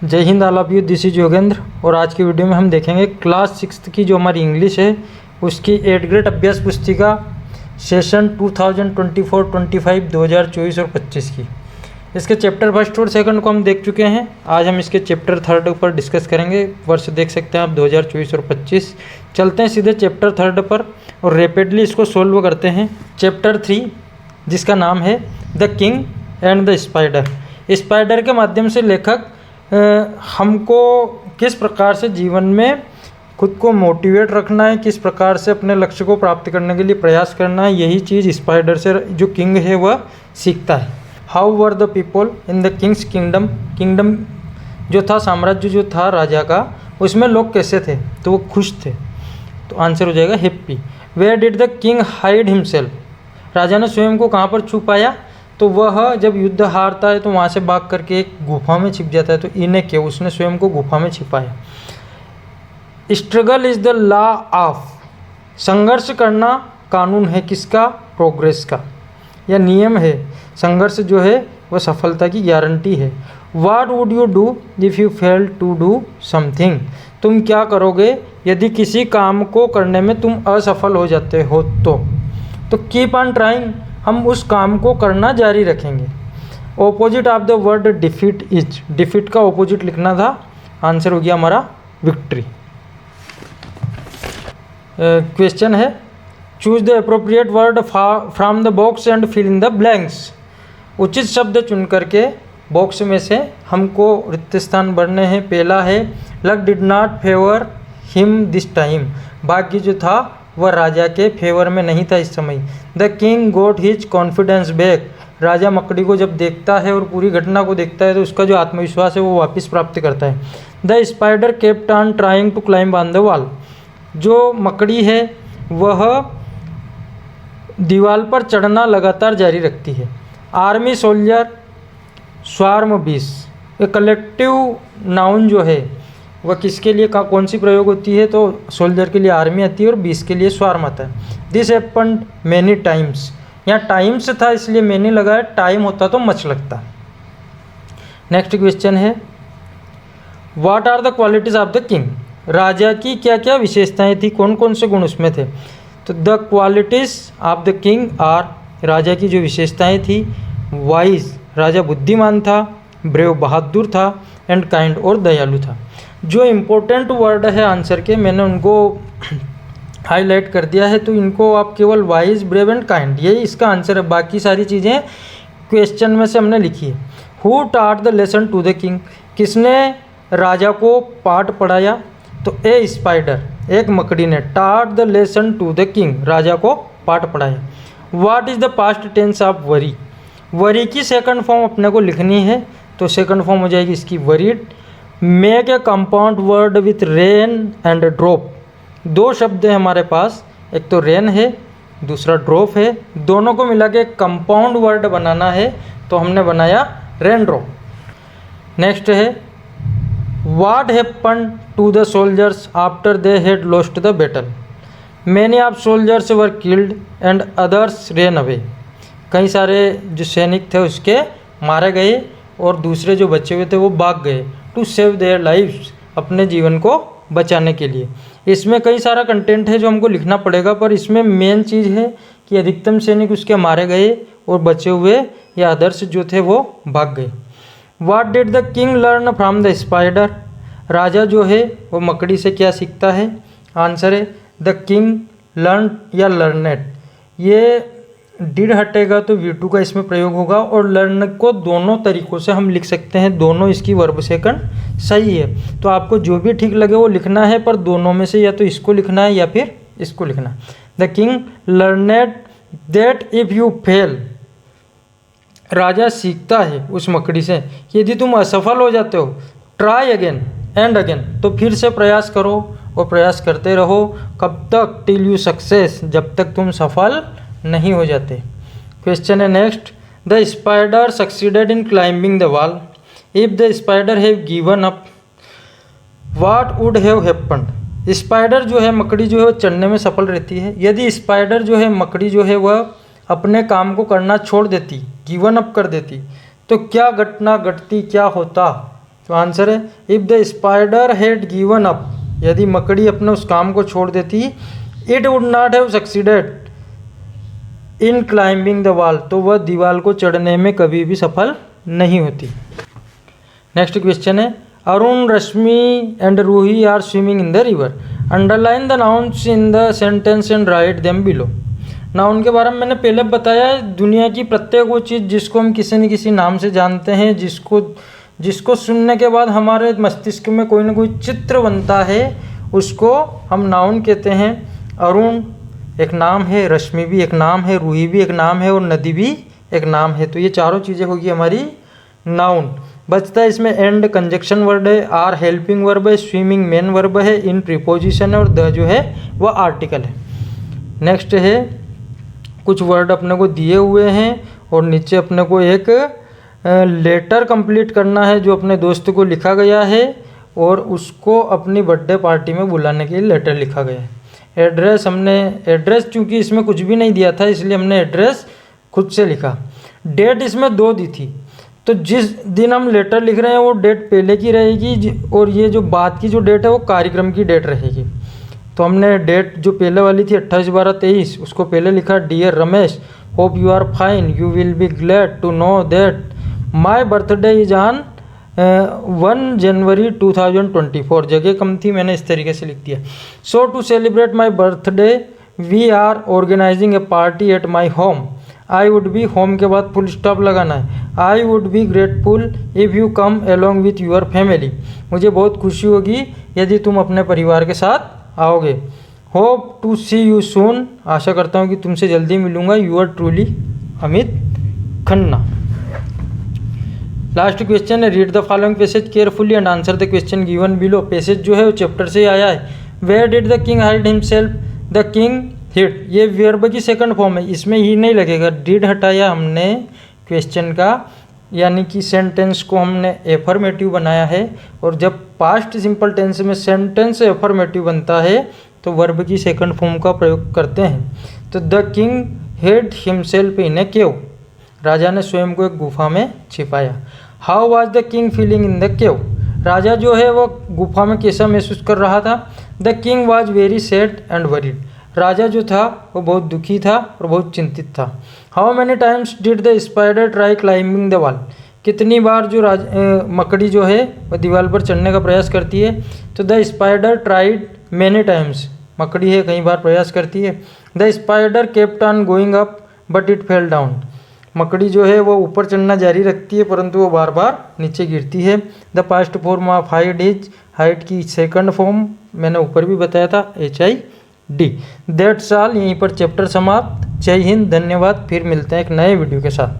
जय Hind all of you, this is Yogendra. और आज की वीडियो में हम देखेंगे क्लास 6 की जो हमारी इंग्लिश है उसकी 8th ग्रेड अभ्यास पुस्तिका सेशन 2024-25 2024 और 25 की। इसके चैप्टर फर्स्ट और सेकंड को हम देख चुके हैं। आज हम इसके चैप्टर थर्ड पर डिस्कस करेंगे। वर्ष देख सकते हैं आप 2024 और 25। चलते हैं सीधे चैप्टर थर्ड पर और रैपिडली इसको सोल्व करते हैं। चैप्टर 3 जिसका नाम है the king and the spider. Spider के माध्यम से लेखक हमको किस प्रकार से जीवन में खुद को मोटिवेट रखना है, किस प्रकार से अपने लक्ष्य को प्राप्त करने के लिए प्रयास करना है, यही चीज़ स्पाइडर से जो किंग है वह सीखता है। How were the people in the Kings kingdom. Kingdom जो था, साम्राज्य जो था राजा का, उसमें लोग कैसे थे, तो वो खुश थे। तो आंसर हो जाएगा happy. Where did the king hide himself. राजा ने स्वयं को कहाँ पर छुपाया, तो वह जब युद्ध हारता है तो वहाँ से भाग करके एक गुफा में छिप जाता है। तो इन्हें क्या, उसने स्वयं को गुफा में छिपाया। Struggle is the law of. संघर्ष करना कानून है किसका, प्रोग्रेस का, या नियम है। संघर्ष जो है वह सफलता की गारंटी है। What would you do if you fail to do something. तुम क्या करोगे यदि किसी काम को करने में तुम असफल हो जाते हो। तो कीप ऑन ट्राइंग, हम उस काम को करना जारी रखेंगे। Opposite of the word defeat is. Defeat का ऑपोजिट लिखना था। आंसर हो गया हमारा विक्ट्री। क्वेश्चन है choose the appropriate word from the box and fill in the blanks. उचित शब्द चुन करके बॉक्स में से हमको रिक्त स्थान भरने हैं। पहला है luck did not favour him this time. भाग्य जो था वह राजा के फेवर में नहीं था इस समय। The king got his confidence back. राजा मकड़ी को जब देखता है और पूरी घटना को देखता है तो उसका जो आत्मविश्वास है वो वापस प्राप्त करता है। The spider kept on trying to climb on the wall. जो मकड़ी है वह दीवार पर चढ़ना लगातार जारी रखती है। आर्मी सोल्जर स्वार्म बीस। ये कलेक्टिव नाउन जो है वह किसके लिए कौन सी प्रयोग होती है, तो सोल्जर के लिए आर्मी आती है और बीस के लिए स्वार्म आता है। This happened many times. यहाँ टाइम्स था इसलिए मैनी लगा है, टाइम होता तो मच लगता। नेक्स्ट क्वेश्चन है what are the qualities of the king. राजा की क्या क्या विशेषताएं थी, कौन कौन से गुण उसमें थे। तो the qualities of the king are, राजा की जो विशेषताएं थी, वाइज, राजा बुद्धिमान था, ब्रेव, बहादुर था, एंड काइंड, और दयालु था। जो इम्पोर्टेंट वर्ड है आंसर के मैंने उनको हाईलाइट कर दिया है, तो इनको आप केवल वाइज, ब्रेव एंड काइंड, यही इसका आंसर है। बाकी सारी चीज़ें क्वेश्चन में से हमने लिखी है। Who taught the lesson to the king. किसने राजा को पाठ पढ़ाया, तो ए स्पाइडर, एक मकड़ी ने taught the lesson to the king, राजा को पाठ पढ़ाया। What is the past tense of worry. Worry की सेकंड फॉर्म अपने को लिखनी है, तो सेकंड फॉर्म हो जाएगी इसकी worried. Make a compound word with rain and drop. दो शब्द हैं हमारे पास, एक तो रेन है, दूसरा ड्रॉप है, दोनों को मिला के कंपाउंड वर्ड बनाना है, तो हमने बनाया रेन ड्रॉप। नेक्स्ट है what happen to the soldiers after they had lost the battle. Many of soldiers were killed and others ran away. कई सारे जो सैनिक थे उसके मारे गए और दूसरे जो बचे हुए थे वो भाग गए। टू सेव देयर लाइव्स, अपने जीवन को बचाने के लिए। इसमें कई सारा कंटेंट है जो हमको लिखना पड़ेगा, पर इसमें मेन चीज़ है कि अधिकतम सैनिक उसके मारे गए और बचे हुए या अदर्स जो थे वो भाग गए। What did the king learn from the spider. राजा जो है वो मकड़ी से क्या सीखता है। आंसर है द किंग लर्न या लर्नेड। ये डिड हटेगा तो V2 का इसमें प्रयोग होगा, और लर्न को दोनों तरीक़ों से हम लिख सकते हैं, दोनों इसकी वर्ब सेकंड सही है। तो आपको जो भी ठीक लगे वो लिखना है, पर दोनों में से या तो इसको लिखना है या फिर इसको लिखना है। The king learned that if you fail. राजा सीखता है उस मकड़ी से, यदि तुम असफल हो जाते हो, ट्राई अगेन एंड अगेन, तो फिर से प्रयास करो और प्रयास करते रहो। कब तक, टिल यू सक्सेस, जब तक तुम सफल नहीं हो जाते। क्वेश्चन है next the spider succeeded in climbing the wall. If the spider have given up what would have happened. Spider जो है, मकड़ी जो है वो चढ़ने में सफल रहती है। यदि स्पाइडर जो है, मकड़ी जो है वह अपने काम को करना छोड़ देती, गिवन अप कर देती, तो क्या घटना घटती, क्या होता। तो आंसर है if the spider had given up, यदि मकड़ी अपने उस काम को छोड़ देती, it would not have succeeded in climbing the wall, तो वह दीवार को चढ़ने में कभी भी सफल नहीं होती। नेक्स्ट क्वेश्चन है Arun, Rashmi and Ruhi are swimming in the river, underline the nouns in the sentence and write them below. Noun के बारे में मैंने पहले बताया है, दुनिया की प्रत्येक वो चीज़ जिसको हम किसी न किसी नाम से जानते हैं, जिसको सुनने के बाद हमारे मस्तिष्क में कोई ना कोई चित्र बनता है, उसको हम नाउन कहते हैं। अरुण एक नाम है, रश्मि भी एक नाम है, रूही भी एक नाम है और नदी भी एक नाम है। तो ये चारों चीज़ें होगी हमारी नाउन। बचता है इसमें एंड कंजक्शन वर्ड है, आर हेल्पिंग वर्ब है, स्विमिंग मेन वर्ब है, इन प्रीपोजिशन है और द जो है वह आर्टिकल है। नेक्स्ट है कुछ वर्ड अपने को दिए हुए हैं और नीचे अपने को एक लेटर कंप्लीट करना है जो अपने दोस्त को लिखा गया है और उसको अपनी बर्थडे पार्टी में बुलाने के लिए लेटर लिखा गया है। एड्रेस चूँकि इसमें कुछ भी नहीं दिया था इसलिए हमने एड्रेस खुद से लिखा। डेट इसमें 2 दी थी, तो जिस दिन हम लेटर लिख रहे हैं वो डेट पहले की रहेगी और ये जो बाद की जो डेट है वो कार्यक्रम की डेट रहेगी। तो हमने डेट जो पहले वाली थी 28/12/23 उसको पहले लिखा, dear Ramesh, hope you are fine, you will be glad to know that my birthday is on 1 January 2024। जगह कम थी, मैंने इस तरीके से लिख दिया। So to celebrate my birthday we are organising a party at my home. I would be, home के बाद फुल स्टॉप लगाना है। I would be grateful if you come along with your family. मुझे बहुत खुशी होगी यदि तुम अपने परिवार के साथ आओगे। Hope to see you soon, आशा करता हूँ कि तुमसे जल्दी मिलूँगा। Your truly Amit Khanna. Last question है read the following passage carefully and answer the question given below. Passage जो है वो चैप्टर से आया है। Where did the king hide himself, the king hid, ये वर्ब की सेकंड फॉर्म है, इसमें ही नहीं लगेगा। डिड हटाया हमने क्वेश्चन का, यानी कि सेंटेंस को हमने एफर्मेटिव बनाया है। और जब पास्ट सिंपल टेंस में सेंटेंस एफर्मेटिव बनता है तो वर्ब की सेकंड फॉर्म का प्रयोग करते हैं। तो the king hid himself in a cave, राजा ने स्वयं को एक गुफा में छिपाया। How was the king feeling in the cave, राजा जो है वो गुफा में कैसा महसूस कर रहा था। The king was very sad and worried, राजा जो था वो बहुत दुखी था और बहुत चिंतित था। How many times did the spider try climbing the wall, कितनी बार जो मकड़ी जो है वो दीवार पर चढ़ने का प्रयास करती है। तो the spider tried many times, मकड़ी है कई बार प्रयास करती है। The spider kept on going up but it fell down, मकड़ी जो है वो ऊपर चढ़ना जारी रखती है परंतु वो बार बार नीचे गिरती है। The past form of hide is, height की सेकंड फॉर्म मैंने ऊपर भी बताया था HID। दैट्स ऑल, यहीं पर चैप्टर समाप्त। जय हिंद, धन्यवाद। फिर मिलते हैं एक नए वीडियो के साथ।